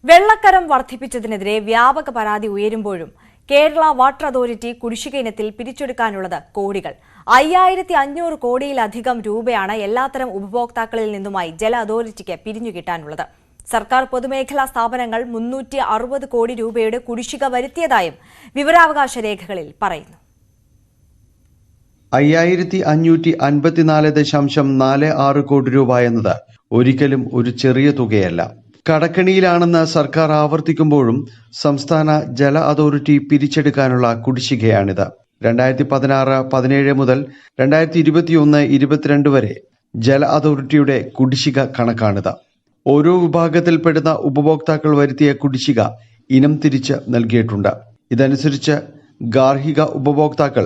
വെള്ളക്കരം വർദ്ധിപ്പിച്ചതിനെതിരെ വ്യാപക പരാതി ഉയരുമ്പോഴും Kerala water authority കുടിശ്ശിക ഇനത്തിൽ പിരിച്ചെടുക്കാനുള്ളത് കോടികൾ. 5500 കോടിയിലധികം രൂപയാണ് എല്ലാത്തരം ഉപഭോക്താക്കളിൽ നിന്നുമായി ജല അതോറിറ്റിക്ക് പിരിഞ്ഞുകിട്ടാനുള്ളത്. സർക്കാർ പൊതുമേഖലാ സ്ഥാപനങ്ങൾ 360 കോടി രൂപയുടെ കുടിശ്ശിക വരുത്തിയതായും വിവരാവകാശ രേഖകളിൽ പറയുന്നു. 5554.46 കോടി രൂപ എന്നത് ഒരിക്കലും ഒരു ചെറിയ തുകയല്ല. കടക്കണിയിലാണെന്ന് സർക്കാർ ആവർത്തിക്കുമ്പോഴും സംസ്ഥാന ജല അതോറിറ്റി പിരിച്ചെടുക്കാനുള്ള കുടിശ്ശികയാണിത്. 2016-17 മുതൽ 2021-22 വരെ ജല അതോറിറ്റിയുടെ കുടിശ്ശിക കണക്കാണിത്. ഓരോ വിഭാഗത്തിൽപ്പെടുന്ന ഉപഭോക്താക്കൾ വരുത്തിയ കുടിശ്ശിക ഇനം തിരിച്ച് നൽകിയിട്ടുണ്ട്. ഇതനുസരിച്ച് ഗാർഹിക ഉപഭോക്താക്കൾ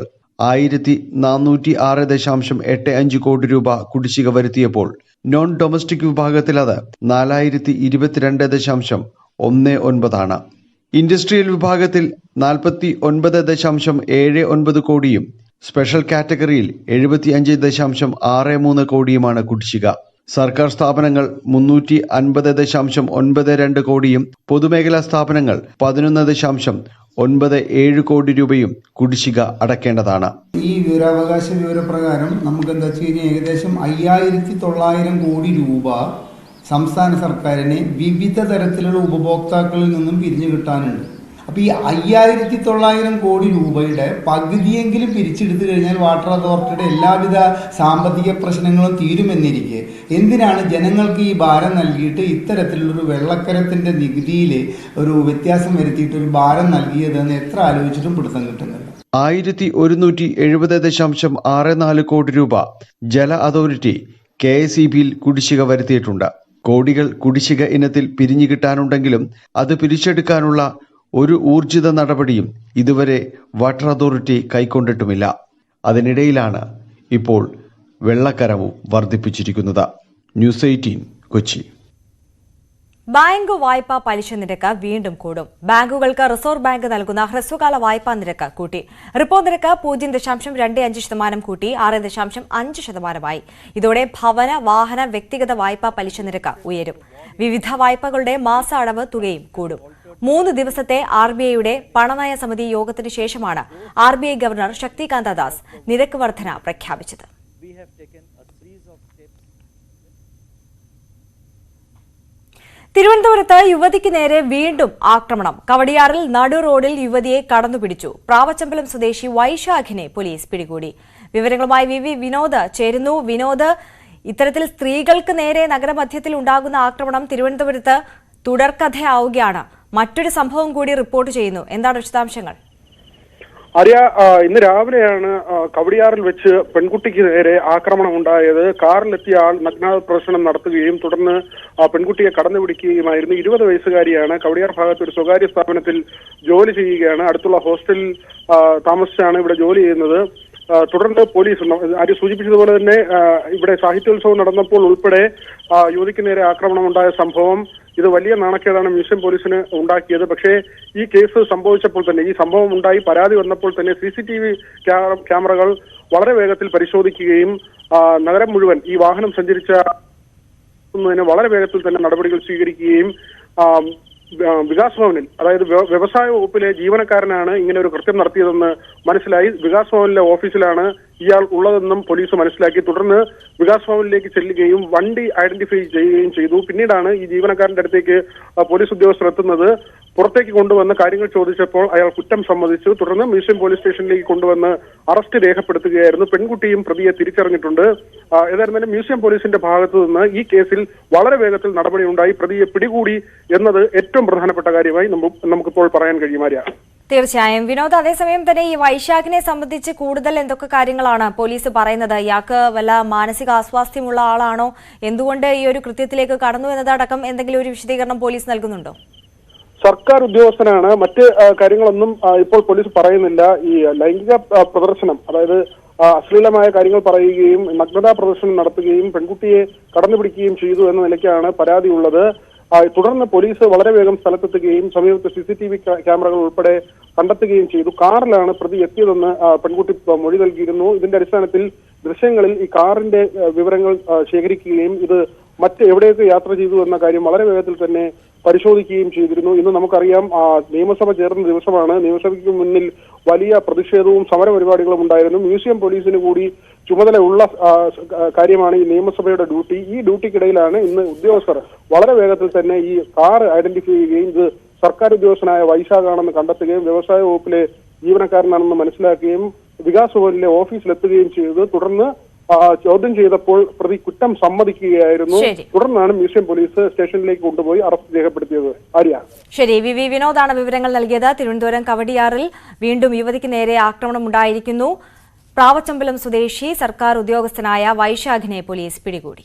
1406.85 കോടി രൂപ കുടിശ്ശിക വരുത്തിയപ്പോൾ നോൺ ഡൊമസ്റ്റിക് വിഭാഗത്തിൽ അത് 4022.19 ആണ്. ഇൻഡസ്ട്രിയൽ വിഭാഗത്തിൽ 49.79 കോടിയും സ്പെഷ്യൽ കാറ്റഗറിയിൽ 75.63 കോടിയുമാണ് കുടിശ്ശിക. സർക്കാർ സ്ഥാപനങ്ങൾ 350.92 കോടിയും പൊതുമേഖലാ സ്ഥാപനങ്ങൾ 11.97 കോടി രൂപയും കുടിശ്ശിക അടക്കേണ്ടതാണ്. ഈ വിവരാവകാശ വിവരപ്രകാരം നമുക്ക് എന്താ വെച്ച് കഴിഞ്ഞാൽ ഏകദേശം 5900 കോടി രൂപ സംസ്ഥാന സർക്കാരിന് വിവിധ തരത്തിലുള്ള ഉപഭോക്താക്കളിൽ നിന്നും പിരിഞ്ഞു കിട്ടാനുണ്ട്. അപ്പോൾ ഈ 5900 കോടി രൂപയുടെ പകുതിയെങ്കിലും പിരിച്ചെടുത്തു കഴിഞ്ഞാൽ വാട്ടർ അതോറിറ്റിയുടെ എല്ലാവിധ സാമ്പത്തിക പ്രശ്നങ്ങളും തീരുമെന്നിരിക്കെ എന്തിനാണ് ജനങ്ങൾക്ക് ഈ ഭാരം നൽകിയിട്ട് ഇത്തരത്തിലുള്ളൊരു വെള്ളക്കരത്തിൻ്റെ നികുതിയിൽ ഒരു വ്യത്യാസം വരുത്തിയിട്ട് ഒരു ഭാരം നൽകിയതെന്ന് എത്ര ആലോചിച്ചിട്ടും പിടുത്തം കിട്ടുന്നില്ല. 1170.64 കോടി രൂപ ജല അതോറിറ്റി KICBയിൽ കുടിശ്ശിക വരുത്തിയിട്ടുണ്ട്. കോടികൾ കുടിശ്ശിക ഇനത്തിൽ പിരിഞ്ഞു കിട്ടാനുണ്ടെങ്കിലും അത് പിരിച്ചെടുക്കാനുള്ള ഒരു ഊർജിത നടപടിയും ഇതുവരെ വാട്ടർ അതോറിറ്റി കൈക്കൊണ്ടിട്ടുമില്ല. അതിനിടയിലാണ് ഇപ്പോൾ വെള്ളക്കരവും വർദ്ധിപ്പിച്ചിരിക്കുന്നത്. ന്യൂസ് 18 കൊച്ചി. ബാങ്ക് വായ്പാ പലിശ നിരക്ക് വീണ്ടും കൂടും. ബാങ്കുകൾക്ക് റിസർവ് ബാങ്ക് നൽകുന്ന ഹ്രസ്വകാല വായ്പാ നിരക്ക് കൂട്ടി. റിപ്പോ നിരക്ക് 0.25% കൂട്ടി 6.5%. ഇതോടെ ഭവന, വാഹന, വ്യക്തിഗത വായ്പാ പലിശ നിരക്ക് ഉയരും. വിവിധ വായ്പകളുടെ മാസ അടവ് തുകയും കൂടും. 3 ദിവസത്തെ RBIയുടെ പണനയ സമിതി യോഗത്തിന് ശേഷമാണ് RBI ഗവർണർ ശക്തികാന്ത ദാസ് നിരക്ക് വർധന പ്രഖ്യാപിച്ചത്. തിരുവനന്തപുരത്ത് യുവതിക്ക് നേരെ വീണ്ടും ആക്രമണം. കവടിയാറിൽ നടു റോഡിൽ യുവതിയെ കടന്നുപിടിച്ചു. പ്രാവച്ചമ്പലം സ്വദേശി വൈശാഖിനെ പോലീസ് പിടികൂടി. വിവരങ്ങളുമായി VV വിനോദ് ചേരുന്നു. വിനോദ്, ഇത്തരത്തിൽ സ്ത്രീകൾക്ക് നേരെ നഗരമധ്യത്തിൽ ഉണ്ടാകുന്ന ആക്രമണം തിരുവനന്തപുരത്ത് തുടർക്കഥയാവുകയാണ്. മറ്റൊരു സംഭവം കൂടി റിപ്പോർട്ട് ചെയ്യുന്നു. എന്താണ് വിശദാംശങ്ങൾ? ആര്യ, ഇന്ന് രാവിലെയാണ് കവടിയാറിൽ വെച്ച് പെൺകുട്ടിക്ക് നേരെ ആക്രമണം ഉണ്ടായത്. കാറിലെത്തിയ ആൾ നഗ്ന പ്രദർശനം നടത്തുകയും തുടർന്ന് പെൺകുട്ടിയെ കടന്നുപിടിക്കുകയുമായിരുന്നു. 20 വയസ്സുകാരിയാണ്. കവടിയാർ ഭാഗത്ത് ഒരു സ്വകാര്യ സ്ഥാപനത്തിൽ ജോലി ചെയ്യുകയാണ്. അടുത്തുള്ള ഹോസ്റ്റലിൽ താമസിച്ചാണ് ഇവിടെ ജോലി ചെയ്യുന്നത്. തുടർന്ന് പോലീസ് ആര്യ സൂചിപ്പിച്ചതുപോലെ തന്നെ ഇവിടെ സാഹിത്യോത്സവം നടന്നപ്പോൾ ഉൾപ്പെടെ യുവതിക്ക് നേരെ ആക്രമണം ഉണ്ടായ സംഭവം ഇത് വലിയ നാണക്കേടാണ് മ്യൂസിയം പോലീസിന് ഉണ്ടാക്കിയത്. പക്ഷേ ഈ കേസ് സംഭവിച്ചപ്പോൾ തന്നെ, ഈ സംഭവം ഉണ്ടായി പരാതി വന്നപ്പോൾ തന്നെ CCTV ക്യാമറകൾ വളരെ വേഗത്തിൽ പരിശോധിക്കുകയും നഗരം മുഴുവൻ ഈ വാഹനം സഞ്ചരിച്ച വളരെ വേഗത്തിൽ തന്നെ നടപടികൾ സ്വീകരിക്കുകയും വികാസ് ഭവനിൽ, അതായത് വ്യവസായ വകുപ്പിലെ ജീവനക്കാരനാണ് ഇങ്ങനെ ഒരു കൃത്യം നടത്തിയതെന്ന് മനസ്സിലായി. വികാസ് ഭവനിലെ ഓഫീസിലാണ് ഇയാൾ ഉള്ളതെന്നും പോലീസ് മനസ്സിലാക്കി. തുടർന്ന് വികാസ് ഭവനിലേക്ക് ചെല്ലുകയും വണ്ടി ഐഡന്റിഫൈ ചെയ്യുകയും ചെയ്തു. പിന്നീടാണ് ഈ ജീവനക്കാരന്റെ അടുത്തേക്ക് പോലീസ് ഉദ്യോഗസ്ഥർ എത്തുന്നത്. പുറത്തേക്ക് കൊണ്ടുവന്ന് കാര്യങ്ങൾ ചോദിച്ചപ്പോൾ അയാൾ കുറ്റം സമ്മതിച്ചു. തുടർന്ന് മ്യൂസിയം പോലീസ് സ്റ്റേഷനിലേക്ക് കൊണ്ടുവന്ന് അറസ്റ്റ് രേഖപ്പെടുത്തുകയായിരുന്നു. പെൺകുട്ടിയും പ്രതിയെ തിരിച്ചറിഞ്ഞിട്ടുണ്ട്. ഏതായിരുന്നാലും മ്യൂസിയം പോലീസിന്റെ ഭാഗത്തു നിന്ന് ഈ കേസിൽ വളരെ വേഗത്തിൽ നടപടി ഉണ്ടായി. പ്രതിയെ പിടികൂടി എന്നത് ഏറ്റവും പ്രധാനപ്പെട്ട കാര്യമായി നമുക്കിപ്പോൾ പറയാൻ കഴിയുമാരിയ. തീർച്ചയായും വിനോദ്, അതേസമയം തന്നെ ഈ വൈശാഖിനെ സംബന്ധിച്ച് കൂടുതൽ എന്തൊക്കെ കാര്യങ്ങളാണ് പോലീസ് പറയുന്നത്? ഇയാൾക്ക് വല്ല മാനസിക അസ്വാസ്ഥ്യമുള്ള ആളാണോ? എന്തുകൊണ്ട് ഈ ഒരു കൃത്യത്തിലേക്ക് കടന്നു എന്നതടക്കം എന്തെങ്കിലും ഒരു വിശദീകരണം പോലീസ് നൽകുന്നുണ്ടോ? സർക്കാർ ഉദ്യോഗസ്ഥനാണ്. മറ്റ് കാര്യങ്ങളൊന്നും ഇപ്പോൾ പോലീസ് പറയുന്നില്ല. ഈ ലൈംഗിക പ്രദർശനം, അതായത് അശ്ലീലമായ കാര്യങ്ങൾ പറയുകയും നഗ്നതാ പ്രദർശനം നടത്തുകയും പെൺകുട്ടിയെ കടന്നുപിടിക്കുകയും ചെയ്തു എന്ന നിലയ്ക്കാണ് പരാതി ഉള്ളത്. തുടർന്ന് പോലീസ് വളരെ വേഗം സ്ഥലത്തെത്തുകയും സമീപത്ത് CCTV ക്യാമറകൾ ഉൾപ്പെടെ കണ്ടെത്തുകയും ചെയ്തു. കാറിലാണ് പ്രതി എത്തിയതെന്ന് പെൺകുട്ടി മൊഴി നൽകിയിരുന്നു. ഇതിന്റെ അടിസ്ഥാനത്തിൽ ദൃശ്യങ്ങളിൽ ഈ കാറിന്റെ വിവരങ്ങൾ ശേഖരിക്കുകയും ഇത് മറ്റ് എവിടെയൊക്കെ യാത്ര ചെയ്തു എന്ന കാര്യം വളരെ വേഗത്തിൽ തന്നെ പരിശോധിക്കുകയും ചെയ്തിരുന്നു. ഇന്ന് നമുക്കറിയാം നിയമസഭ ചേർന്ന ദിവസമാണ്. നിയമസഭയ്ക്ക് മുന്നിൽ വലിയ പ്രതിഷേധവും സമരപരിപാടികളും ഉണ്ടായിരുന്നു. മ്യൂസിയം പോലീസിന് കൂടി ചുമതലയുള്ള കാര്യമാണ് ഈ നിയമസഭയുടെ ഡ്യൂട്ടി. ഈ ഡ്യൂട്ടിക്കിടയിലാണ് ഇന്ന് ഉദ്യോഗസ്ഥർ വളരെ വേഗത്തിൽ തന്നെ ഈ കാർ ഐഡന്റിഫൈ ചെയ്യുകയും ഇത് സർക്കാർ ഉദ്യോഗസ്ഥനായ വൈശാഖാണെന്ന് കണ്ടെത്തുകയും വ്യവസായ വകുപ്പിലെ ജീവനക്കാരനാണെന്ന് മനസ്സിലാക്കുകയും വികാസ് ഭവനിലെ ഓഫീസിലെത്തുകയും ചെയ്തത്. തുടർന്ന് ചോദ്യം ചെയ്തപ്പോൾ പ്രതി കുറ്റം സമ്മതിക്കുകയായിരുന്നു. തുടർന്നാണ് മ്യൂസിയം പോലീസ് സ്റ്റേഷനിലേക്ക് കൊണ്ടുപോയി അറസ്റ്റ് രേഖപ്പെടുത്തിയത്. ആര്യ. ശരി, വി വിനോദാണ് വിവരങ്ങൾ നൽകിയത്. തിരുവനന്തപുരം കവടിയാറിൽ വീണ്ടും യുവതിക്ക് നേരെ ആക്രമണം ഉണ്ടായിരിക്കുന്നു. പ്രാവച്ചമ്പലം സ്വദേശി സർക്കാർ ഉദ്യോഗസ്ഥനായ വൈശാഖിനെ പോലീസ് പിടികൂടി.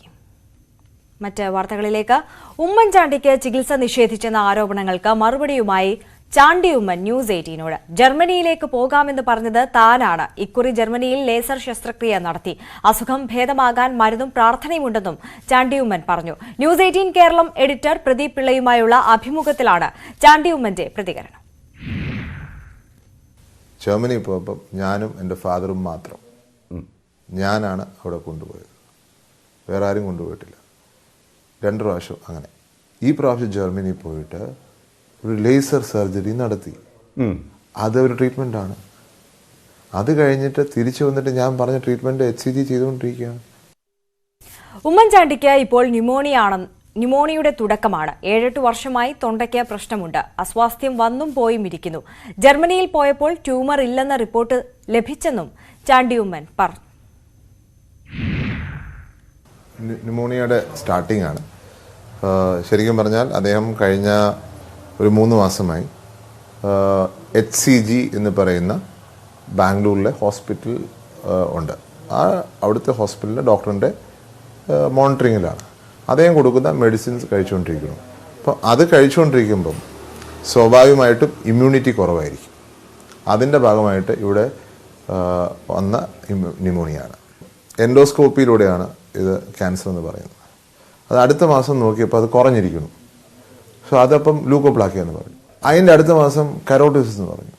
മറ്റ് വാർത്തകളിലേക്ക്. ഉമ്മൻചാണ്ടിക്ക് ചികിത്സ നിഷേധിച്ചെന്ന ആരോപണങ്ങൾക്ക് മറുപടിയുമായി ചാണ്ടി ഉമ്മൻ ന്യൂസ് 18നോട് ജർമ്മനിയിലേക്ക് പോകാമെന്ന് പറഞ്ഞത് താനാണ്. ഇക്കുറി ജർമ്മനിയിൽ ലേസർ ശസ്ത്രക്രിയ നടത്തി. അസുഖം ഭേദമാകാൻ മരുന്നും പ്രാർത്ഥനയുമുണ്ടെന്നും ചാണ്ടി ഉമ്മൻ പറഞ്ഞു. ന്യൂസ് 18 കേരളം എഡിറ്റർ പ്രദീപ് പിള്ളയുമായുള്ള അഭിമുഖത്തിലാണ് ചാണ്ടി ഉമ്മന്റെ പ്രതികരണം. ജർമ്മനി പോയപ്പോൾ ഞാനും എൻ്റെ ഫാദറും മാത്രം. ഞാനാണ് അവിടെ കൊണ്ടുപോയത്, വേറെ ആരും കൊണ്ടുപോയിട്ടില്ല. 2 പ്രാവശ്യം അങ്ങനെ. ഈ പ്രാവശ്യം ജർമ്മനി പോയിട്ട് ഒരു ലേസർ സർജറി നടത്തി. അതൊരു ട്രീറ്റ്മെൻറ്റാണ്. അത് കഴിഞ്ഞിട്ട് തിരിച്ചു വന്നിട്ട് ഞാൻ പറഞ്ഞ ട്രീറ്റ്മെൻറ്റ് HCG ചെയ്തുകൊണ്ടിരിക്കുകയാണ്. ഉമ്മൻചാണ്ടിക്ക് ഇപ്പോൾ ന്യൂമോണിയയുടെ തുടക്കമാണ്. 7-8 വർഷമായി തൊണ്ടയ്ക്ക് പ്രശ്നമുണ്ട്. അസ്വാസ്ഥ്യം വന്നും പോയും ഇരിക്കുന്നു. ജർമ്മനിയിൽ പോയപ്പോൾ ട്യൂമർ ഇല്ലെന്ന റിപ്പോർട്ട് ലഭിച്ചെന്നും ചാണ്ടി ഉമ്മൻ പറഞ്ഞു. ന്യൂമോണിയയുടെ സ്റ്റാർട്ടിംഗ് ആണ്. ശരിക്കും പറഞ്ഞാൽ അദ്ദേഹം കഴിഞ്ഞ ഒരു 3 മാസമായി HCG എന്ന് പറയുന്ന ബാംഗ്ലൂരിലെ ഹോസ്പിറ്റൽ ഉണ്ട്. അവിടുത്തെ ഹോസ്പിറ്റലിലെ ഡോക്ടറിൻ്റെ മോണിറ്ററിങ്ങിലാണ്. അദ്ദേഹം കൊടുക്കുന്ന മെഡിസിൻസ് കഴിച്ചുകൊണ്ടിരിക്കുന്നു. അപ്പോൾ അത് കഴിച്ചുകൊണ്ടിരിക്കുമ്പം സ്വാഭാവികമായിട്ടും ഇമ്മ്യൂണിറ്റി കുറവായിരിക്കും. അതിൻ്റെ ഭാഗമായിട്ട് ഇവിടെ വന്ന ന്യൂമോണിയാണ്. എൻഡോസ്കോപ്പിയിലൂടെയാണ് ഇത് ക്യാൻസർ എന്ന് പറയുന്നത്. അത് അടുത്ത മാസം നോക്കിയപ്പോൾ അത് കുറഞ്ഞിരിക്കുന്നു. സോ അതപ്പം ലൂക്കോപ്ലാക്കിയ എന്ന് പറഞ്ഞു. അതിൻ്റെ അടുത്ത മാസം കരോട്ടിസിസ് എന്ന് പറഞ്ഞു.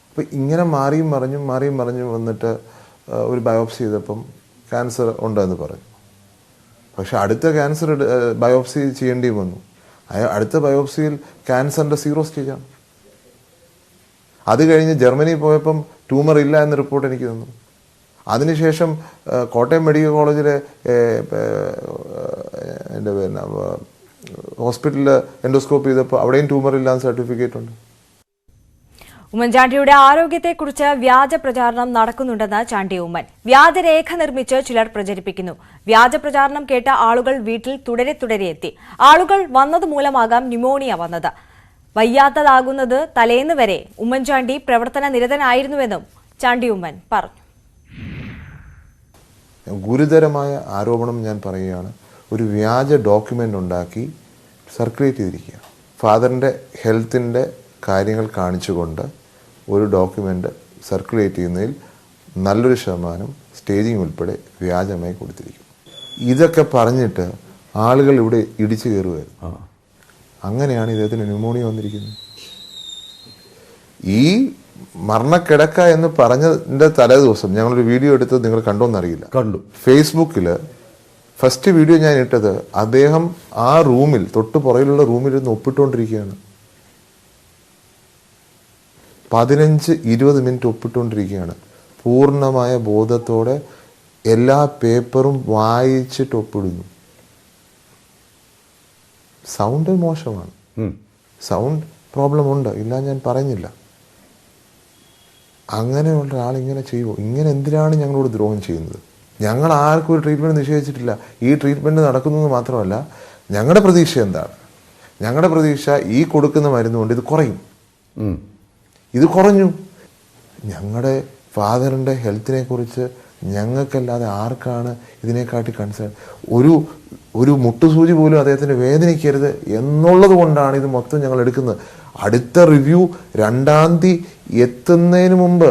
അപ്പോൾ ഇങ്ങനെ മാറിയും മറിഞ്ഞും വന്നിട്ട് ഒരു ബയോപ്സി ചെയ്തപ്പം ക്യാൻസർ ഉണ്ടെന്ന് പറഞ്ഞു. പക്ഷെ അടുത്ത ക്യാൻസർ ബയോപ്സി ചെയ്യേണ്ടി വന്നു. അടുത്ത ബയോപ്സിയിൽ ക്യാൻസറിൻ്റെ 0 സ്റ്റേജാണ്. അത് കഴിഞ്ഞ് ജർമ്മനി പോയപ്പം ട്യൂമർ ഇല്ല എന്ന റിപ്പോർട്ട് എനിക്ക് തന്നു. അതിനുശേഷം കോട്ടയം മെഡിക്കൽ കോളേജിലെ എൻ്റെ ഹോസ്പിറ്റലിൽ എൻഡോസ്കോപ്പ് ചെയ്തപ്പോൾ അവിടെയും ട്യൂമർ ഇല്ലാന്ന് സർട്ടിഫിക്കറ്റ് ഉണ്ട്. ഉമ്മൻചാണ്ടിയുടെ ആരോഗ്യത്തെക്കുറിച്ച് വ്യാജ പ്രചാരണം നടക്കുന്നുണ്ടെന്ന് ചാണ്ടി ഉമ്മൻ. വ്യാജരേഖ നിർമ്മിച്ച് ചിലർ പ്രചരിപ്പിക്കുന്നു. വ്യാജ പ്രചാരണം കേട്ട ആളുകൾ വീട്ടിൽ തുടരെ എത്തി. ആളുകൾ വന്നതുമൂലമാകാം ന്യൂമോണിയ വന്നത്. വയ്യാത്തതാകുന്നത് തലേന്ന് വരെ ഉമ്മൻചാണ്ടി പ്രവർത്തന നിരതനായിരുന്നുവെന്നും ചാണ്ടി ഉമ്മൻ പറഞ്ഞു. ഗുരുതരമായ ആരോപണം ഞാൻ പറയുകയാണ്. ഒരു വ്യാജ ഡോക്യുമെൻ്റ് ഉണ്ടാക്കി സർക്കുലേറ്റ് ചെയ്തിരിക്കുകയാണ്. ഫാദറിൻ്റെ ഹെൽത്തിൻ്റെ കാര്യങ്ങൾ കാണിച്ചുകൊണ്ട് ഒരു ഡോക്യുമെൻ്റ് സർക്കുലേറ്റ് ചെയ്യുന്നതിൽ നല്ലൊരു ശതമാനം സ്റ്റേജിങ് ഉൾപ്പെടെ വ്യാജമായി കൊടുത്തിരിക്കും. ഇതൊക്കെ പറഞ്ഞിട്ട് ആളുകൾ ഇവിടെ ഇടിച്ചു കയറുമായിരുന്നു. അങ്ങനെയാണ് ഇദ്ദേഹത്തിന് ന്യൂമോണിയ വന്നിരിക്കുന്നത്. ഈ മരണക്കിടക്ക എന്ന് പറഞ്ഞതിൻ്റെ തലേ ദിവസം ഞങ്ങളൊരു വീഡിയോ എടുത്തത് നിങ്ങൾ കണ്ടോന്നറിയില്ല. കണ്ടു. ഫേസ്ബുക്കിൽ ഫസ്റ്റ് വീഡിയോ ഞാൻ ഇട്ടത് അദ്ദേഹം ആ റൂമിൽ തൊട്ട് പുറകിലുള്ള റൂമിൽ ഇരുന്ന് ഒപ്പിട്ടുകൊണ്ടിരിക്കുകയാണ്. 15-20 മിനിറ്റ് ഒപ്പിട്ടുകൊണ്ടിരിക്കുകയാണ്. പൂർണ്ണമായ ബോധത്തോടെ എല്ലാ പേപ്പറും വായിച്ചിട്ട് ഒപ്പിടുന്നു. സൗണ്ട് മോശമാണ്. സൗണ്ട് പ്രോബ്ലം ഉണ്ട്, ഇല്ല ഞാൻ പറയുന്നില്ല. അങ്ങനെയുള്ള ഒരാളിങ്ങനെ ചെയ്യുമോ? ഇങ്ങനെ എന്തിനാണ് ഞങ്ങളോട് ദ്രോഹം ചെയ്യുന്നത്? ഞങ്ങൾ ആർക്കും ഒരു ട്രീറ്റ്മെൻറ്റ് നിഷേധിച്ചിട്ടില്ല. ഈ ട്രീറ്റ്മെൻറ്റ് നടക്കുന്നത് മാത്രമല്ല, ഞങ്ങളുടെ പ്രതീക്ഷ എന്താണ്? ഞങ്ങളുടെ പ്രതീക്ഷ ഈ കൊടുക്കുന്ന മരുന്നുകൊണ്ട് ഇത് കുറയും. ഇത് കുറഞ്ഞു. ഞങ്ങളുടെ ഫാദറിൻ്റെ ഹെൽത്തിനെ കുറിച്ച് ഞങ്ങൾക്കല്ലാതെ ആർക്കാണ് ഇതിനെക്കാട്ടി കൺസേൺ? ഒരു മുട്ടുസൂചി പോലും അദ്ദേഹത്തിന് വേദനിക്കരുത് എന്നുള്ളത് കൊണ്ടാണ് ഇത് മൊത്തം ഞങ്ങൾ എടുക്കുന്നത്. അടുത്ത റിവ്യൂ 2-ാം തീയതി എത്തുന്നതിന് മുമ്പ്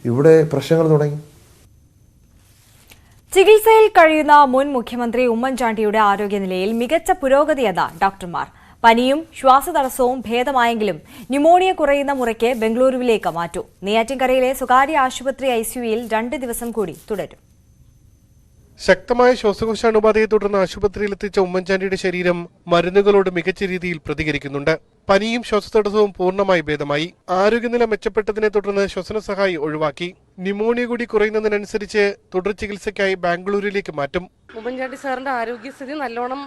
ഇവിടെ പ്രശ്നങ്ങൾ തുടങ്ങി. ചികിത്സയിൽ കഴിയുന്ന മുൻ മുഖ്യമന്ത്രി ഉമ്മൻചാണ്ടിയുടെ ആരോഗ്യനിലയിൽ മികച്ച പുരോഗതിയെന്ന ഡോക്ടർമാർ. പനിയും ശ്വാസതടസ്സവും ഭേദമായെങ്കിലും ന്യൂമോണിയ കുറയുന്ന മുറയ്ക്ക് ബംഗളൂരുവിലേക്ക് മാറ്റും. നെയ്യാറ്റിൻകരയിലെ സ്വകാര്യ ആശുപത്രി ICUയിൽ 2 ദിവസം കൂടി തുടരും. ശക്തമായ ശ്വാസകോശ അണുബാധയെ തുടർന്ന് ആശുപത്രിയിലെത്തിച്ച ഉമ്മൻചാണ്ടിയുടെ ശരീരം മരുന്നുകളോട് മികച്ച രീതിയിൽ പ്രതികരിക്കുന്നുണ്ട്. പനിയും ശ്വാസതടസ്സവും പൂർണ്ണമായി ഭേദമായി. ആരോഗ്യനില മെച്ചപ്പെട്ടതിനെ തുടർന്ന് ശ്വസന സഹായി ഒഴിവാക്കി. ന്യൂമോണിയ കൂടി കുറയുന്നതിനനുസരിച്ച് തുടർ ചികിത്സയ്ക്കായി ബാംഗ്ലൂരിലേക്ക് മാറ്റും. ഉമ്മൻചാണ്ടി സാറിന്റെ ആരോഗ്യസ്ഥിതി നല്ലോണം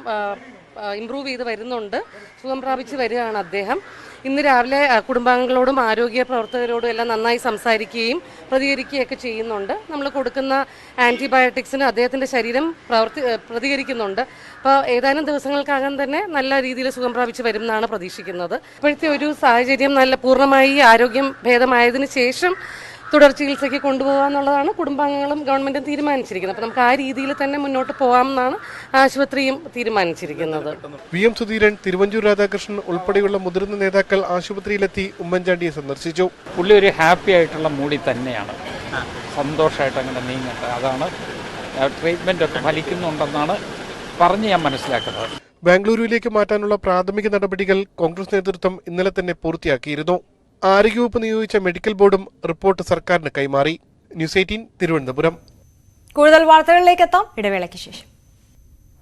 ഇംപ്രൂവ് ചെയ്ത് വരുന്നുണ്ട്. സുഖം പ്രാപിച്ച് വരികയാണ് അദ്ദേഹം. ഇന്ന് രാവിലെ കുടുംബാംഗങ്ങളോടും ആരോഗ്യ പ്രവർത്തകരോടും എല്ലാം നന്നായി സംസാരിക്കുകയും പ്രതികരിക്കുകയൊക്കെ ചെയ്യുന്നുണ്ട്. നമ്മൾ കൊടുക്കുന്ന ആൻറ്റിബയോട്ടിക്സിന് അദ്ദേഹത്തിൻ്റെ ശരീരം പ്രതികരിക്കുന്നുണ്ട്. അപ്പോൾ ഏതാനും ദിവസങ്ങൾക്കകം തന്നെ നല്ല രീതിയിൽ സുഖം പ്രാപിച്ച് വരും എന്നാണ് പ്രതീക്ഷിക്കുന്നത്. ഇപ്പോഴത്തെ ഒരു സാഹചര്യം നല്ല പൂർണ്ണമായി ആരോഗ്യം ഭേദമായതിനു ശേഷം തുടർ ചികിത്സയ്ക്ക് കൊണ്ടുപോകുക എന്നുള്ളതാണ് കുടുംബാംഗങ്ങളും ഗവൺമെന്റും തീരുമാനിച്ചിരിക്കുന്നത്. അപ്പോൾ നമുക്ക് ആ രീതിയിൽ തന്നെ മുന്നോട്ട് പോകാമെന്നാണ് ആശുപത്രിയും തീരുമാനിച്ചിരിക്കുന്നത്. VM സുധീരൻ, തിരുവഞ്ചൂർ രാധാകൃഷ്ണൻ ഉൾപ്പെടെയുള്ള മുതിർന്ന നേതാക്കൾ ആശുപത്രിയിലെത്തി ഉമ്മൻചാണ്ടിയെ സന്ദർശിച്ചു. പുള്ളി ഒരു ഹാപ്പി ആയിട്ടുള്ള മൂഡിൽ തന്നെയാണ്, സന്തോഷമായിട്ട് അങ്ങനെ നീങ്ങട്ടെ. അതാണ് ട്രീറ്റ്മെന്റ് ഒക്കെ ഫലിക്കുന്നുണ്ടെന്നാണ് പറഞ്ഞ് ഞാൻ മനസ്സിലാക്കുന്നത്. ബാംഗ്ലൂരുവിലേക്ക് മാറ്റാനുള്ള പ്രാഥമിക നടപടികൾ കോൺഗ്രസ് നേതൃത്വം ഇന്നലെ തന്നെ പൂർത്തിയാക്കിയിരുന്നു. ആരോഗ്യവകുപ്പ് നിയോഗിച്ച മെഡിക്കൽ ബോർഡും റിപ്പോർട്ട് സർക്കാരിന് കൈമാറി. ന്യൂസ് 18 തിരുവനന്തപുരം. കൂടുതൽ വാർത്തകളിലേക്ക് എത്താം ഇടവേളയ്ക്ക് ശേഷം.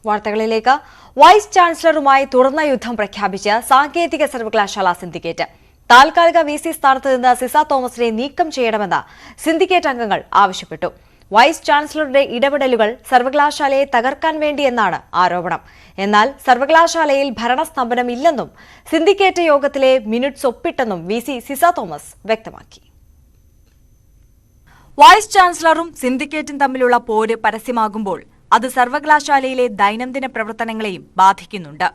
വാർത്തകളിലേക്ക്. വൈസ് ചാൻസലറുമായി തുറന്ന യുദ്ധം പ്രഖ്യാപിച്ച് സാങ്കേതിക സർവകലാശാല സിൻഡിക്കേറ്റ്. താൽക്കാലിക VC സ്ഥാനത്ത് നിന്ന് സിസ തോമസിനെ നീക്കം ചെയ്യണമെന്ന് സിൻഡിക്കേറ്റ് അംഗങ്ങൾ ആവശ്യപ്പെട്ടു. വൈസ് ചാൻസലറുടെ ഇടപെടലുകൾ സർവകലാശാലയെ തകർക്കാൻ വേണ്ടിയെന്നാണ് ആരോപണം. എന്നാൽ സർവകലാശാലയിൽ ഭരണസ്തംഭനം ഇല്ലെന്നും സിൻഡിക്കേറ്റ് യോഗത്തിലെ മിനിറ്റ്സ് ഒപ്പിട്ടെന്നും VC സിസ തോമസ് വ്യക്തമാക്കി. വൈസ് ചാൻസലറും സിൻഡിക്കേറ്റും തമ്മിലുള്ള പോര് പരസ്യമാകുമ്പോൾ അത് സർവകലാശാലയിലെ ദൈനംദിന പ്രവർത്തനങ്ങളെയും ബാധിക്കുന്നുണ്ട്.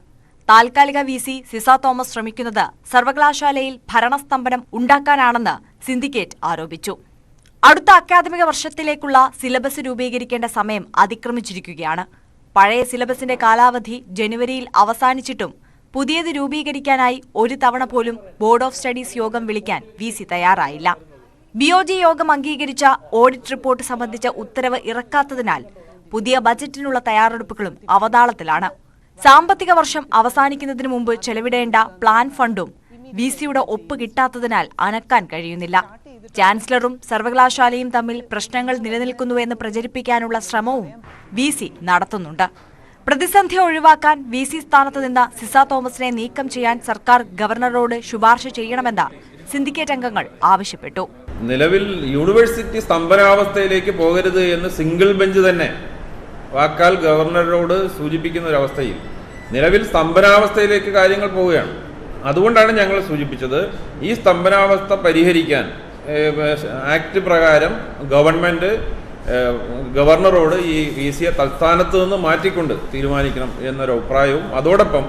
താൽക്കാലിക VC സിസ തോമസ് ശ്രമിക്കുന്നത് സർവകലാശാലയിൽ ഭരണസ്തംഭനം ഉണ്ടാക്കാനാണെന്ന് സിൻഡിക്കേറ്റ് ആരോപിച്ചു. അടുത്ത അക്കാദമിക വർഷത്തിലേക്കുള്ള സിലബസ് രൂപീകരിക്കേണ്ട സമയം അതിക്രമിച്ചിരിക്കുകയാണ്. പഴയ സിലബസിന്റെ കാലാവധി ജനുവരിയിൽ അവസാനിച്ചിട്ടും പുതിയത് രൂപീകരിക്കാനായി ഒരു തവണ പോലും ബോർഡ് ഓഫ് സ്റ്റഡീസ് യോഗം വിളിക്കാൻ VC തയ്യാറായില്ല. BOG യോഗം അംഗീകരിച്ച ഓഡിറ്റ് റിപ്പോർട്ട് സംബന്ധിച്ച ഉത്തരവ് ഇറക്കാത്തതിനാൽ പുതിയ ബജറ്റിനുള്ള തയ്യാറെടുപ്പുകളും അവതാളത്തിലാണ്. സാമ്പത്തിക വർഷം അവസാനിക്കുന്നതിന് മുമ്പ് ചെലവിടേണ്ട പ്ലാൻ ഫണ്ടും VCയുടെ ഒപ്പ് കിട്ടാത്തതിനാൽ അനക്കാൻ കഴിയുന്നില്ല. ചാൻസലറും സർവകലാശാലയും തമ്മിൽ പ്രശ്നങ്ങൾ നിലനിൽക്കുന്നുവെന്ന് പ്രചരിപ്പിക്കാനുള്ള ശ്രമവും VC നടത്തുന്നുണ്ട്. പ്രതിസന്ധി ഒഴിവാക്കാൻ VC സ്ഥാനത്ത് നിന്ന് സിസ തോമസിനെ നീക്കം ചെയ്യാൻ സർക്കാർ ഗവർണറോട് ശുപാർശ ചെയ്യണമെന്ന് സിൻഡിക്കേറ്റ് അംഗങ്ങൾ ആവശ്യപ്പെട്ടു. നിലവിൽ യൂണിവേഴ്സിറ്റി സ്തംഭനാവസ്ഥയിലേക്ക് പോകരുത് എന്ന് സിംഗിൾ ബെഞ്ച് തന്നെ വാക്കാൽ ഗവർണറോട് സൂചിപ്പിക്കുന്ന ഒരവസ്ഥയിൽ നിലവിൽ സ്തംഭനാവസ്ഥയിലേക്ക് കാര്യങ്ങൾ പോവുകയാണ്. അതുകൊണ്ടാണ് ഞങ്ങൾ സൂചിപ്പിച്ചത് ഈ സ്തംഭനാവസ്ഥ പരിഹരിക്കാൻ ആക്ട് പ്രകാരം ഗവൺമെന്റ് ഗവർണറോട് ഈ VCയെ തൽസ്ഥാനത്ത് നിന്ന് മാറ്റിക്കൊണ്ട് തീരുമാനിക്കണം എന്നൊരു അഭിപ്രായവും അതോടൊപ്പം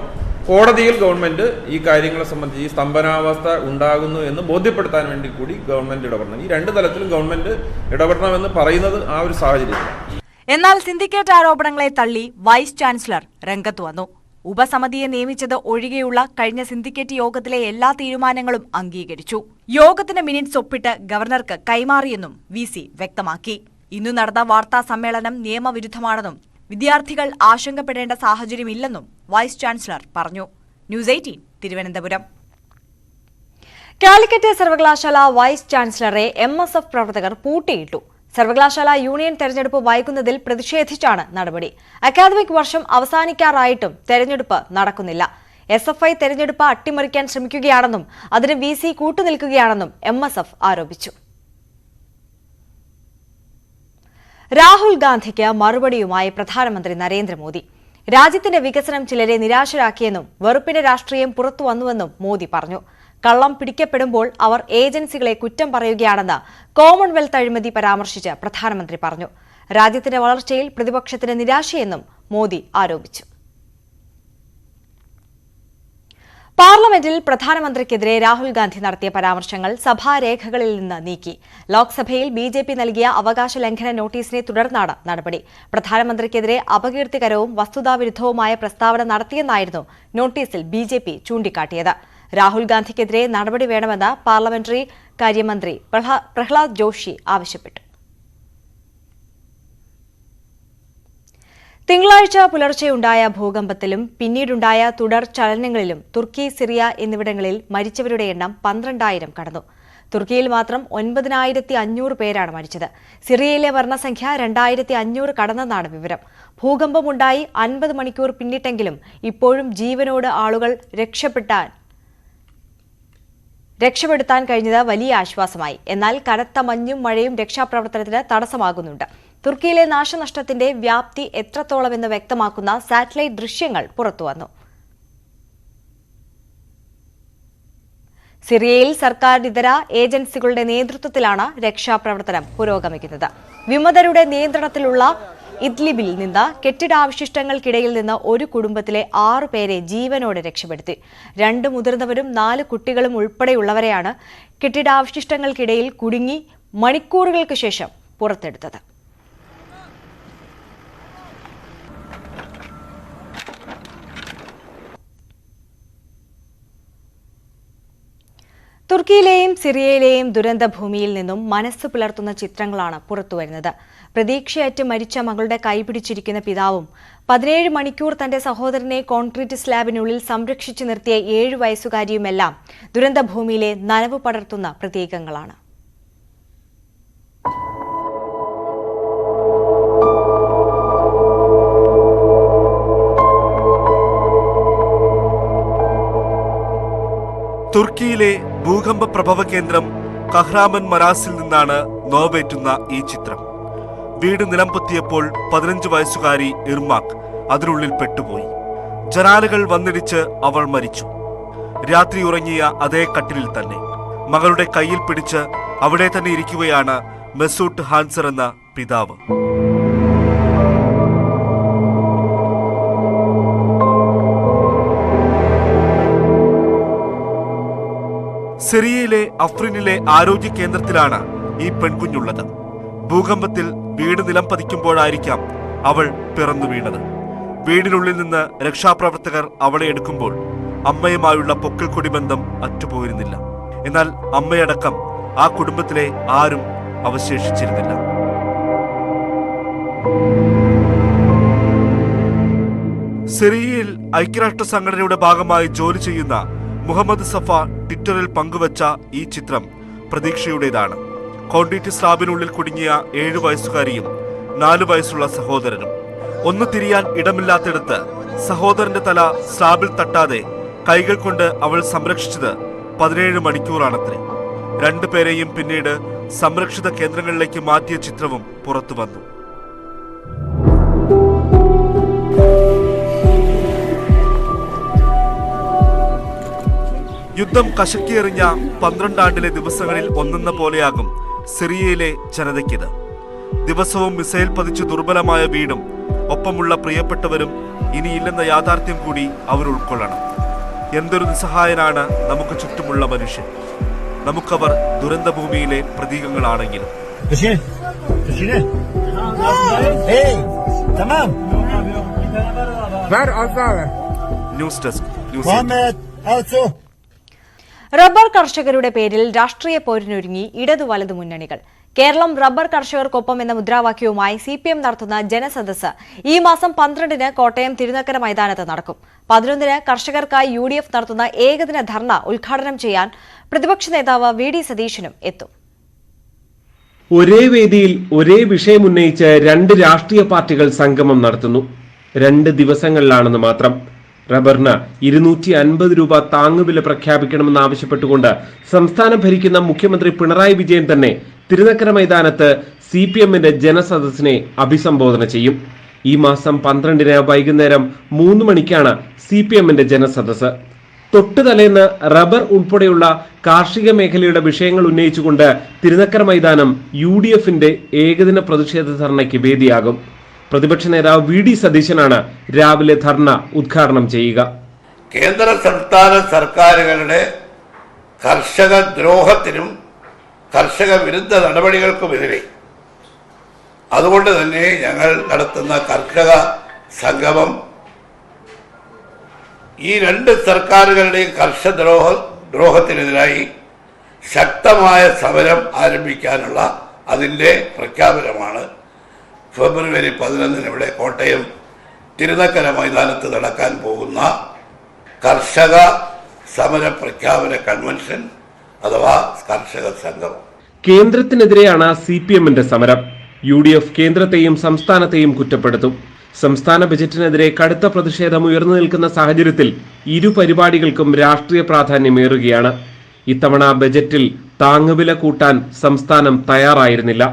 കോടതിയിൽ ഗവൺമെന്റ് ഈ കാര്യങ്ങളെ സംബന്ധിച്ച് ഈ സ്തംഭനാവസ്ഥ ഉണ്ടാകുന്നു എന്ന് ബോധ്യപ്പെടുത്താൻ വേണ്ടി കൂടി ഗവൺമെന്റ് ഇടപെടണം. ഈ രണ്ട് തലത്തിലും ഗവൺമെന്റ് ഇടപെടണമെന്ന് പറയുന്നത് ആ ഒരു സാഹചര്യത്തിലാണ്. എന്നാൽ സിൻഡിക്കേറ്റ് ആരോപണങ്ങളെ തള്ളി വൈസ് ചാൻസലർ രംഗത്ത് വന്നു. ഉപസമിതിയെ നിയമിച്ചത് ഒഴികെയുള്ള കഴിഞ്ഞ സിൻഡിക്കേറ്റ് യോഗത്തിലെ എല്ലാ തീരുമാനങ്ങളും അംഗീകരിച്ചു. യോഗത്തിന് മിനിറ്റ്സ് ഒപ്പിട്ട് ഗവർണർക്ക് കൈമാറിയെന്നും VC വ്യക്തമാക്കി. ഇന്നു നടന്ന വാർത്താ സമ്മേളനം നിയമവിരുദ്ധമാണെന്നും വിദ്യാർത്ഥികൾ ആശങ്കപ്പെടേണ്ട സാഹചര്യമില്ലെന്നും വൈസ് ചാൻസലർ പറഞ്ഞു. ന്യൂസ് 18 തിരുവനന്തപുരം. കാലിക്കറ്റ് സർവകലാശാല വൈസ് ചാൻസലറെ MSF പ്രവർത്തകർ പൂട്ടിയിട്ടു. സർവകലാശാല യൂണിയൻ തെരഞ്ഞെടുപ്പ് വൈകുന്നതിൽ പ്രതിഷേധിച്ചാണ് നടപടി. അക്കാദമിക് വർഷം അവസാനിക്കാറായിട്ടും തെരഞ്ഞെടുപ്പ് നടക്കുന്നില്ല. SFI തെരഞ്ഞെടുപ്പ് അട്ടിമറിക്കാൻ ശ്രമിക്കുകയാണെന്നും അതിന് VC കൂട്ടുനിൽക്കുകയാണെന്നും MSF ആരോപിച്ചു. രാഹുൽ ഗാന്ധിക്ക് മറുപടിയുമായി പ്രധാനമന്ത്രി നരേന്ദ്രമോദി. രാജ്യത്തിന്റെ വികസനം ചിലരെ നിരാശരാക്കിയെന്നും വെറുപ്പിന്റെ രാഷ്ട്രീയം പുറത്തുവന്നുവെന്നും മോദി പറഞ്ഞു. കള്ളം പിടിക്കപ്പെടുമ്പോൾ അവർ ഏജൻസികളെ കുറ്റം പറയുകയാണെന്ന് കോമൺവെൽത്ത് അഴിമതി പരാമർശിച്ച് പ്രധാനമന്ത്രി പറഞ്ഞു. രാജ്യത്തിന്റെ വളർച്ചയിൽ പ്രതിപക്ഷത്തിന് നിരാശയെന്നും മോദി ആരോപിച്ചു. പാർലമെന്റിൽ പ്രധാനമന്ത്രിക്കെതിരെ രാഹുൽ ഗാന്ധി നടത്തിയ പരാമർശങ്ങൾ സഭാരേഖകളിൽ നിന്ന് നീക്കി. ലോക്സഭയിൽ BJP നൽകിയ അവകാശ ലംഘന നോട്ടീസിനെ തുടർന്നാണ് നടപടി. പ്രധാനമന്ത്രിക്കെതിരെ അപകീർത്തികരവും വസ്തുതാവിരുദ്ധവുമായ പ്രസ്താവന നടത്തിയെന്നായിരുന്നു നോട്ടീസിൽ BJP ചൂണ്ടിക്കാട്ടിയത്. രാഹുൽ ഗാന്ധിക്കെതിരെ നടപടി വേണമെന്ന് പാർലമെന്ററി കാര്യമന്ത്രി പ്രഹ്ലാദ് ജോഷി ആവശ്യപ്പെട്ടു. തിങ്കളാഴ്ച പുലർച്ചെയുണ്ടായ ഭൂകമ്പത്തിലും പിന്നീടുണ്ടായ തുടർ ചലനങ്ങളിലും തുർക്കി, സിറിയ എന്നിവിടങ്ങളിൽ മരിച്ചവരുടെ എണ്ണം 12,000 കടന്നു. തുർക്കിയിൽ മാത്രം 9,500 പേരാണ് മരിച്ചത്. സിറിയയിലെ മരണസംഖ്യ 2,500 കടന്നെന്നാണ് വിവരം. ഭൂകമ്പമുണ്ടായി 50 മണിക്കൂർ പിന്നിട്ടെങ്കിലും ഇപ്പോഴും ജീവനോട് ആളുകൾ രക്ഷപ്പെടുത്താൻ കഴിഞ്ഞത് വലിയ ആശ്വാസമായി. എന്നാൽ കനത്ത മഞ്ഞും മഴയും രക്ഷാപ്രവർത്തനത്തിന് തടസ്സമാകുന്നുണ്ട്. തുർക്കിയിലെ നാശനഷ്ടത്തിന്റെ വ്യാപ്തി എത്രത്തോളമെന്ന് വ്യക്തമാക്കുന്ന സാറ്റലൈറ്റ് ദൃശ്യങ്ങൾ പുറത്തുവന്നു. സിറിയയിൽ സർക്കാരിതര ഏജൻസികളുടെ നേതൃത്വത്തിലാണ് രക്ഷാപ്രവർത്തനം പുരോഗമിക്കുന്നത്. വിമതരുടെ നിയന്ത്രണത്തിലുള്ള ഇദ്ലിബിൽ നിന്ന് കെട്ടിടാവശിഷ്ടങ്ങൾക്കിടയിൽ നിന്ന് ഒരു കുടുംബത്തിലെ 6 പേരെ ജീവനോടെ രക്ഷപ്പെടുത്തി. 2 മുതിർന്നവരും 4 കുട്ടികളും ഉൾപ്പെടെയുള്ളവരെയാണ് കെട്ടിടാവശിഷ്ടങ്ങൾക്കിടയിൽ കുടുങ്ങി മണിക്കൂറുകൾക്ക് ശേഷം പുറത്തെടുത്തത്. തുർക്കിയിലെയും സിറിയയിലെയും ദുരന്തഭൂമിയിൽ നിന്നും മനസ്സ് പിളർത്തുന്ന ചിത്രങ്ങളാണ് പുറത്തുവരുന്നത്. പ്രതീക്ഷയറ്റ് മരിച്ച മകളുടെ കൈപിടിച്ചിരിക്കുന്ന പിതാവും 17 മണിക്കൂർ തന്റെ സഹോദരനെ കോൺക്രീറ്റ് സ്ലാബിനുള്ളിൽ സംരക്ഷിച്ചു നിർത്തിയ 7 വയസ്സുകാരിയുമെല്ലാം ദുരന്തഭൂമിയിലെ നനവ് പടർത്തുന്ന പ്രതീകങ്ങളാണ്. തുർക്കിയിലെ ഭൂകമ്പ പ്രഭവ കേന്ദ്രം കഹ്റാമൻ മറാസിൽ നിന്നാണ് നോവേറ്റുന്ന ഈ ചിത്രം. വീട് നിലംപൊത്തിയപ്പോൾ 15 വയസ്സുകാരി ഇർമാക്ക് അതിനുള്ളിൽ പെട്ടുപോയി. ജനാലകൾ വന്നിടിച്ച് അവൾ മരിച്ചു. രാത്രി ഉറങ്ങിയ അതേ കട്ടിലിൽ തന്നെ മകളുടെ കയ്യിൽ പിടിച്ച് അവിടെ തന്നെ ഇരിക്കുകയാണ് മെസൂട്ട് ഹാൻസർ എന്ന പിതാവ്. സിറിയയിലെ അഫ്രിനിലെ ആരോഗ്യ കേന്ദ്രത്തിലാണ് ഈ പെൺകുഞ്ഞുള്ളത്. ഭൂകമ്പത്തിൽ വീട് നിലം പതിക്കുമ്പോഴായിരിക്കാം അവൾ പിറന്നു വീണത്. വീടിനുള്ളിൽ നിന്ന് രക്ഷാപ്രവർത്തകർ അവളെ എടുക്കുമ്പോൾ അമ്മയുമായുള്ള പൊക്കിൾ കൊടി ബന്ധം അറ്റുപോയിരുന്നില്ല. എന്നാൽ അമ്മയടക്കം ആ കുടുംബത്തിലെ ആരും അവശേഷിച്ചിരുന്നില്ല. സിറിയയിൽ ഐക്യരാഷ്ട്ര സംഘടനയുടെ ഭാഗമായി ജോലി ചെയ്യുന്ന മുഹമ്മദ് സഫ ട്വിറ്ററിൽ പങ്കുവച്ച ഈ ചിത്രം പ്രതീക്ഷയുടേതാണ്. കോൺക്രീറ്റ് സ്ലാബിനുള്ളിൽ കുടുങ്ങിയ 7 വയസ്സുകാരിയും 4 വയസ്സുള്ള സഹോദരനും. ഒന്ന് തിരിയാൻ ഇടമില്ലാത്തിടത്ത് സഹോദരന്റെ തല സ്ലാബിൽ തട്ടാതെ കൈകൾ കൊണ്ട് അവൾ സംരക്ഷിച്ചത് 17 മണിക്കൂറാണത്രേ. 2 പേരെയും പിന്നീട് സംരക്ഷിത കേന്ദ്രങ്ങളിലേക്ക് മാറ്റിയ ചിത്രവും പുറത്തു വന്നു. യുദ്ധം കശക്കിയെറിഞ്ഞ 12 ആണ്ടിലെ ദിവസങ്ങളിൽ ഒന്നെന്ന പോലെയാകും സിറിയയിലെ ജനതയ്ക്കിത്. ദിവസവും മിസൈൽ പതിച്ച് ദുർബലമായ വീടും ഒപ്പമുള്ള പ്രിയപ്പെട്ടവരും ഇനിയില്ലെന്ന യാഥാർത്ഥ്യം കൂടി അവർ ഉൾക്കൊള്ളണം. എന്തൊരു നിസ്സഹായനാണ് നമുക്ക് ചുറ്റുമുള്ള മനുഷ്യൻ. നമുക്കവർ ദുരന്തഭൂമിയിലെ പ്രതീകങ്ങളാണെങ്കിലും. News desk news. റബ്ബർ കർഷകരുടെ പേരിൽ രാഷ്ട്രീയ പോരിനൊരുങ്ങി ഇടതു വലതു മുന്നണികൾ. കേരളം റബ്ബർ കർഷകർക്കൊപ്പം എന്ന മുദ്രാവാക്യവുമായി CPM നടത്തുന്ന ജനസദസ്സ് ഈ മാസം 12-ന് കോട്ടയം തിരുനക്കര മൈതാനത്ത് നടക്കും. 11-ന് കർഷകർക്കായി UDF നടത്തുന്ന ഏകദിന ധർണ ഉദ്ഘാടനം ചെയ്യാൻ പ്രതിപക്ഷ നേതാവ് VD സതീശനും എത്തും. ഒരേ വേദിയിൽ ഒരേ വിഷയമുന്നയിച്ച് 2 രാഷ്ട്രീയ പാർട്ടികൾ സംഗമം നടത്തുന്നു. 2 ദിവസങ്ങളിലാണെന്ന് മാത്രം. റബ്ബറിന് 250 രൂപ താങ്ങുവില പ്രഖ്യാപിക്കണമെന്നാവശ്യപ്പെട്ടുകൊണ്ട് സംസ്ഥാനം ഭരിക്കുന്ന മുഖ്യമന്ത്രി പിണറായി വിജയൻ തന്നെ തിരുനക്കര മൈതാനത്ത് CPMന്റെ ജനസദസ്സിനെ അഭിസംബോധന ചെയ്യും. ഈ മാസം 12-ന് വൈകുന്നേരം 3 മണിക്കാണ് CPMന്റെ ജനസദസ്സ്. തൊട്ടുതലേന്ന് റബ്ബർ ഉൾപ്പെടെയുള്ള കാർഷിക മേഖലയുടെ വിഷയങ്ങൾ ഉന്നയിച്ചുകൊണ്ട് തിരുനക്കര മൈതാനം UDFന്റെ ഏകദിന പ്രതിഷേധ ധർണയ്ക്ക് വേദിയാകും. പ്രതിപക്ഷ നേതാവ് VD സതീശനാണ് രാവിലെ ധർണ ഉദ്ഘാടനം ചെയ്യുക. കേന്ദ്ര സംസ്ഥാന സർക്കാരുകളുടെ കർഷക ദ്രോഹത്തിനും കർഷക വിരുദ്ധ നടപടികൾക്കുമെതിരെ അതുകൊണ്ട് തന്നെ ഞങ്ങൾ നടത്തുന്ന കർഷക സംഗമം ഈ 2 സർക്കാരുകളുടെയും കർഷക ദ്രോഹത്തിനെതിരായി ശക്തമായ സമരം ആരംഭിക്കാനുള്ള അതിൻ്റെ പ്രഖ്യാപനമാണ് ഫെബ്രുവരി 11-ന് ഇവിടെ കോട്ടയം തിരുനക്കര മൈതാനത്ത് നടക്കാൻ പോകുന്ന കർഷക സമര പ്രഖ്യാപന കൺവെൻഷൻ. അഥവാ കർഷക സംഘം. കേന്ദ്രത്തിനെതിരെയാണ് CPM-ന്റെ സമരം. UDF കേന്ദ്രത്തെയും സംസ്ഥാനത്തെയും കുറ്റപ്പെടുത്തും. സംസ്ഥാന ബജറ്റിനെതിരെ കടുത്ത പ്രതിഷേധം ഉയർന്നു നിൽക്കുന്ന സാഹചര്യത്തിൽ ഇരു പരിപാടികൾക്കും രാഷ്ട്രീയ പ്രാധാന്യമേറുകയാണ്. ഇത്തവണ ബജറ്റിൽ താങ്ങുവില കൂട്ടാൻ സംസ്ഥാനം തയ്യാറായിരുന്നില്ല.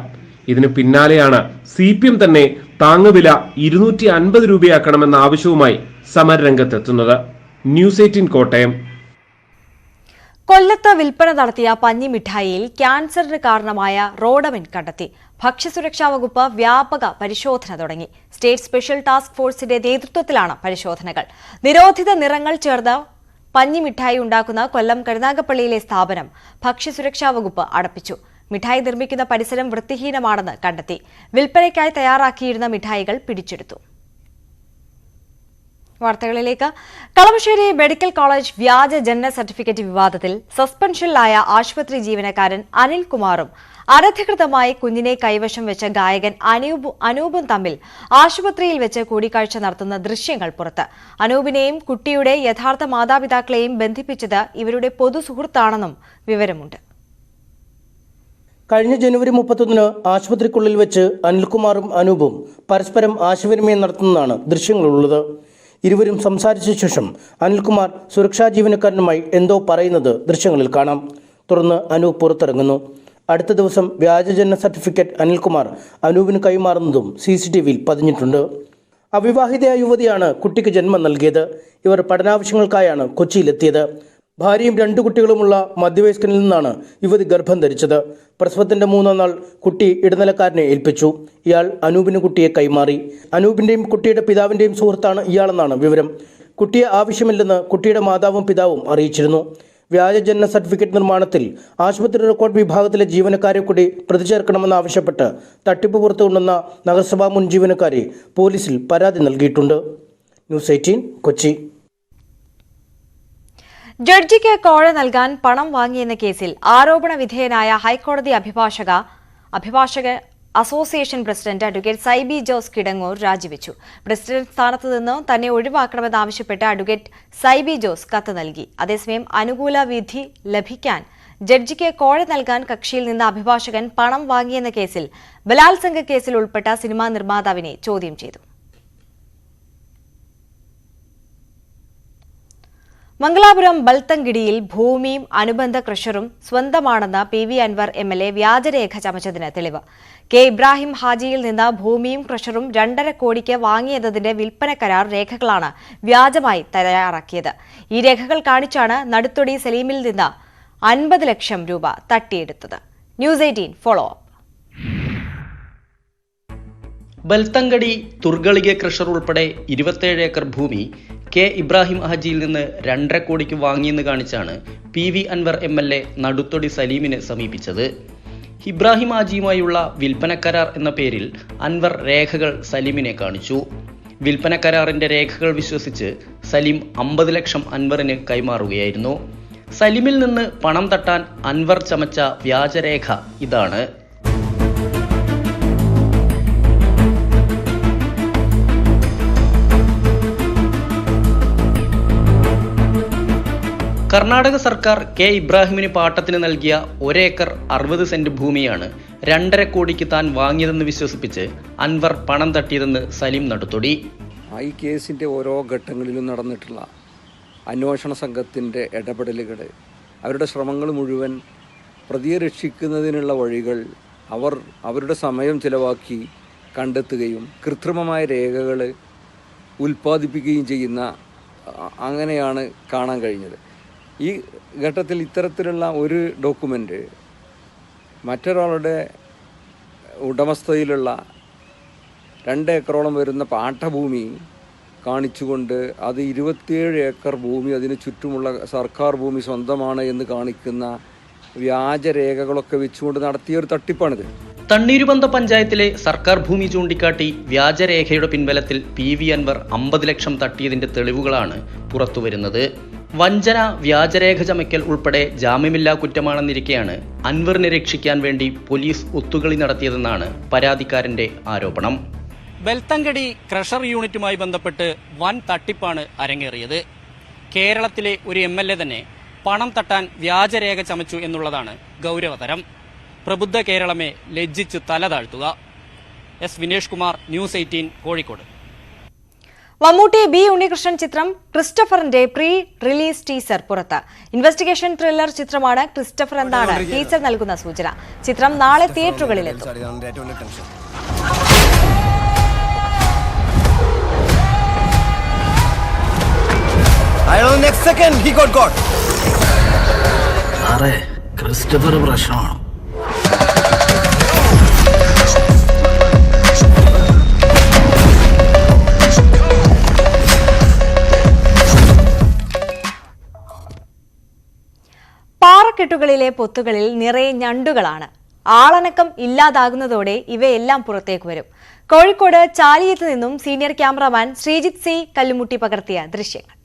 ഇതിന് പിന്നാലെയാണ് CPM തന്നെ താങ്ങുവില 250 രൂപയാക്കണമെന്ന ആവശ്യവുമായി സമരരംഗത്തെത്തുന്നത്. ന്യൂസ് 18 കോട്ടയം. കൊല്ലത്ത് വിൽപ്പന നടത്തിയ പഞ്ഞിമിഠായിയിൽ ക്യാൻസറിന് കാരണമായ റോഡമിൻ കണ്ടെത്തി. ഭക്ഷ്യസുരക്ഷാ വകുപ്പ് വ്യാപക പരിശോധന തുടങ്ങി. സ്റ്റേറ്റ് സ്പെഷ്യൽ ടാസ്ക് ഫോഴ്സിന്റെ നേതൃത്വത്തിലാണ് പരിശോധനകൾ. നിരോധിത നിറങ്ങൾ ചേർന്ന് പഞ്ഞിമിഠായി ഉണ്ടാക്കുന്ന കൊല്ലം കരുനാഗപ്പള്ളിയിലെ സ്ഥാപനം ഭക്ഷ്യസുരക്ഷാ വകുപ്പ് അടപ്പിച്ചു. മിഠായി നിർമ്മിക്കുന്ന പരിസരം വൃത്തിഹീനമാണെന്ന് കണ്ടെത്തി. വിൽപ്പനയ്ക്കായി തയ്യാറാക്കിയിരുന്ന മിഠായികൾ പിടിച്ചെടുത്തു. വാർത്തകളിലേക്ക്. കളമശ്ശേരി മെഡിക്കൽ കോളേജ് വ്യാജ ജനന സർട്ടിഫിക്കറ്റ് വിവാദത്തിൽ സസ്പെൻഷനിലായ ആശുപത്രി ജീവനക്കാരൻ അനിൽകുമാറും അനധികൃതമായി കുഞ്ഞിനെ കൈവശം വെച്ച ഗായകൻ അനൂപും തമ്മിൽ ആശുപത്രിയിൽ വെച്ച് കൂടിക്കാഴ്ച നടത്തുന്ന ദൃശ്യങ്ങൾ പുറത്ത്. അനൂപിനെയും കുട്ടിയുടെ യഥാർത്ഥ മാതാപിതാക്കളെയും ബന്ധിപ്പിച്ചത് ഇവരുടെ പൊതു സുഹൃത്താണെന്നും വിവരമുണ്ട്. കഴിഞ്ഞ ജനുവരി 31 ആശുപത്രിക്കുള്ളിൽ വെച്ച് അനിൽകുമാറും അനൂപും പരസ്പരം ആശയവിനിമയം നടത്തുന്നതാണ് ദൃശ്യങ്ങളുള്ളത്. ഇരുവരും സംസാരിച്ച ശേഷം അനിൽകുമാർ സുരക്ഷാ ജീവനക്കാരനുമായി എന്തോ പറയുന്നത് ദൃശ്യങ്ങളിൽ കാണാം. തുടർന്ന് അനൂപ് പുറത്തിറങ്ങുന്നു. അടുത്ത ദിവസം വ്യാജജനന സർട്ടിഫിക്കറ്റ് അനിൽകുമാർ അനൂപിന് കൈമാറുന്നതും CCTVയിൽ പതിഞ്ഞിട്ടുണ്ട്. അവിവാഹിതയായ യുവതിയാണ് കുട്ടിക്ക് ജന്മം നൽകിയത്. ഇവർ പഠനാവശ്യങ്ങൾക്കായാണ് കൊച്ചിയിലെത്തിയത്. ഭാര്യയും 2 കുട്ടികളുമുള്ള മധ്യവയസ്കനിൽ നിന്നാണ് യുവതി ഗർഭം ധരിച്ചത്. പ്രസവത്തിന്റെ 3-ാം നാൾ കുട്ടി ഇടനിലക്കാരനെ ഏൽപ്പിച്ചു. ഇയാൾ അനൂപിന് കുട്ടിയെ കൈമാറി. അനൂപിന്റെയും കുട്ടിയുടെ പിതാവിന്റെയും സുഹൃത്താണ് ഇയാളെന്നാണ് വിവരം. കുട്ടിയെ ആവശ്യമില്ലെന്ന് കുട്ടിയുടെ മാതാവും പിതാവും അറിയിച്ചിരുന്നു. വ്യാജജനന സർട്ടിഫിക്കറ്റ് നിർമ്മാണത്തിൽ ആശുപത്രി റെക്കോർഡ് വിഭാഗത്തിലെ ജീവനക്കാരെ കൂടി പ്രതി ചേർക്കണമെന്നാവശ്യപ്പെട്ട് തട്ടിപ്പ് പുറത്തുകൊണ്ടുവന്ന നഗരസഭാ മുൻ ജീവനക്കാരെ പോലീസിൽ പരാതി നൽകിയിട്ടുണ്ട്. ന്യൂസ് 18 കൊച്ചി. ജഡ്ജിക്ക് കോഴ നൽകാൻ പണം വാങ്ങിയെന്ന കേസിൽ ആരോപണ വിധേയനായ ഹൈക്കോടതി അഭിഭാഷക association president advocate Saiby Jose Kidangoor രാജിവെച്ചു. പ്രസിഡന്റ് സ്ഥാനത്ത് നിന്ന് തന്നെ ഒഴിവാക്കണമെന്നാവശ്യപ്പെട്ട് അഡ്വക്കേറ്റ് സൈബി ജോസ് കത്ത് നൽകി. അതേസമയം അനുകൂല വിധി ലഭിക്കാൻ ജഡ്ജിക്ക് കോഴ നൽകാൻ കക്ഷിയിൽ നിന്ന് അഭിഭാഷകൻ പണം വാങ്ങിയെന്ന കേസിൽ ബലാത്സംഗ കേസിൽ ഉൾപ്പെട്ട സിനിമാ നിർമ്മാതാവിനെ ചോദ്യം ചെയ്തു. മംഗലാപുരം ബൽത്തങ്കിടിയിൽ ഭൂമിയും അനുബന്ധ ക്രഷറും സ്വന്തമാണെന്ന് PV അൻവർ MLA വ്യാജരേഖ ചമച്ചതിന് തെളിവ്. K. ഇബ്രാഹിം ഹാജിയിൽ നിന്ന് ഭൂമിയും ക്രഷറും 2.5 കോടിക്ക് വാങ്ങിയതിന്റെ വിൽപ്പന കരാർ രേഖകളാണ് വ്യാജമായി തയ്യാറാക്കിയത്. ഈ രേഖകൾ കാണിച്ചാണ് നടുത്തൊടി സലീമിൽ നിന്ന് 50 ലക്ഷം രൂപ തട്ടിയെടുത്തത്. News 18 follow up. ബൽത്തങ്കടി തുർഗളിക ക്രഷർ ഉൾപ്പെടെ 27 ഏക്കർ ഭൂമി K. ഇബ്രാഹിം ഹാജിയിൽ നിന്ന് 2.5 കോടിക്ക് വാങ്ങിയെന്ന് കാണിച്ചാണ് PV അൻവർ MLA നടുത്തൊടി സലീമിനെ സമീപിച്ചത്. ഇബ്രാഹിം ഹാജിയുമായുള്ള വിൽപ്പന കരാർ എന്ന പേരിൽ അൻവർ രേഖകൾ സലീമിനെ കാണിച്ചു. വിൽപ്പന കരാറിന്റെ രേഖകൾ വിശ്വസിച്ച് സലീം 50 ലക്ഷം അൻവറിന് കൈമാറുകയായിരുന്നു. സലീമിൽ നിന്ന് പണം തട്ടാൻ അൻവർ ചമച്ച വ്യാജരേഖ ഇതാണ്. കർണാടക സർക്കാർ K. ഇബ്രാഹിമിന് പാട്ടത്തിന് നൽകിയ 1 ഏക്കർ 60 സെന്റ് ഭൂമിയാണ് 2.5 കോടിക്ക് താൻ വാങ്ങിയതെന്ന് വിശ്വസിപ്പിച്ച് അൻവർ പണം തട്ടിയതെന്ന് സലീം നടുത്തൊടി. ഈ കേസിൻ്റെ ഓരോ ഘട്ടങ്ങളിലും നടന്നിട്ടുള്ള അന്വേഷണ സംഘത്തിൻ്റെ ഇടപെടലുകൾ, അവരുടെ ശ്രമങ്ങൾ മുഴുവൻ പ്രതിയെ രക്ഷിക്കുന്നതിനുള്ള വഴികൾ അവരുടെ സമയം ചിലവാക്കി കണ്ടെത്തുകയും കൃത്രിമമായ രേഖകൾ ഉൽപ്പാദിപ്പിക്കുകയും ചെയ്യുന്ന അങ്ങനെയാണ് കാണാൻ കഴിഞ്ഞത്. ഈ ഘട്ടത്തിൽ ഇത്തരത്തിലുള്ള ഒരു ഡോക്യുമെൻ്റ് മറ്റൊരാളുടെ ഉടമസ്ഥതയിലുള്ള 2 ഏക്കറോളം വരുന്ന പാട്ടഭൂമി കാണിച്ചുകൊണ്ട് അത് 27 ഏക്കർ ഭൂമി അതിന് ചുറ്റുമുള്ള സർക്കാർ ഭൂമി സ്വന്തമാണ് എന്ന് കാണിക്കുന്ന വ്യാജരേഖകളൊക്കെ വെച്ചുകൊണ്ട് നടത്തിയ ഒരു തട്ടിപ്പാണിത്. തണ്ണീരുബന്ധ പഞ്ചായത്തിലെ സർക്കാർ ഭൂമി ചൂണ്ടിക്കാട്ടി വ്യാജരേഖയുടെ പിൻബലത്തിൽ PV അൻവർ 50 ലക്ഷം തട്ടിയതിന്റെ തെളിവുകളാണ് പുറത്തുവരുന്നത്. വഞ്ചന, വ്യാജരേഖ ചമയ്ക്കൽ ഉൾപ്പെടെ ജാമ്യമില്ലാ കുറ്റമാണെന്നിരിക്കെയാണ് അൻവറിനെ രക്ഷിക്കാൻ വേണ്ടി പോലീസ് ഒത്തുകളി നടത്തിയതെന്നാണ് പരാതിക്കാരന്റെ ആരോപണം. ബൽത്തങ്കടി ക്രഷർ യൂണിറ്റുമായി ബന്ധപ്പെട്ട് വൻ തട്ടിപ്പാണ് അരങ്ങേറിയത്. കേരളത്തിലെ ഒരു MLA തന്നെ പണം തട്ടാൻ വ്യാജരേഖ ചമച്ചു എന്നുള്ളതാണ് ഗൗരവതരം. പ്രബുദ്ധ കേരളമേ ലജ്ജിച്ചു തല താഴ്ത്തുക. S Vinesh Kumar, news 18, Kozhikode. Mammootty B Unnikrishnan ചിത്രം ക്രിസ്റ്റഫറിന്റെ പ്രീ റിലീസ് ടീസർ പുറത്ത്. ഇൻവെസ്റ്റിഗേഷൻ ത്രില്ലർ ചിത്രമാണ് ക്രിസ്റ്റഫർ എന്നാണ് ടീസർ നൽകുന്ന സൂചന. ചിത്രം നാളെ തിയേറ്ററുകളിലെത്തും. ക്രിസ്റ്റഫർ പ്രശ്നമാണ്. പാറക്കെട്ടുകളിലെ പൊത്തുകളിൽ നിറയെ ഞണ്ടുകളാണ്. ആളനക്കം ഇല്ലാതാകുന്നതോടെ ഇവയെല്ലാം പുറത്തേക്ക് വരും. കോഴിക്കോട് ചാലിയത്ത് നിന്നും senior cameraman Sreejith C Kallumutti പകർത്തിയ ദൃശ്യങ്ങൾ.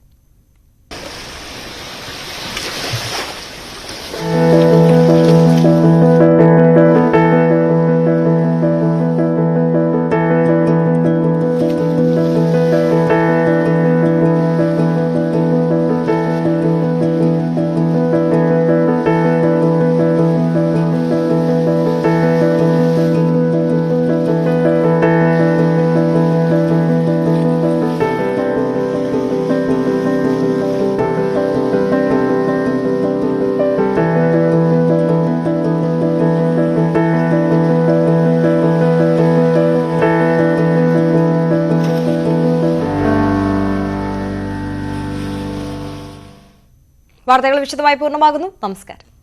വാർത്തകൾ വിശദമായി പൂർണ്ണമാകുന്നു. നമസ്കാരം.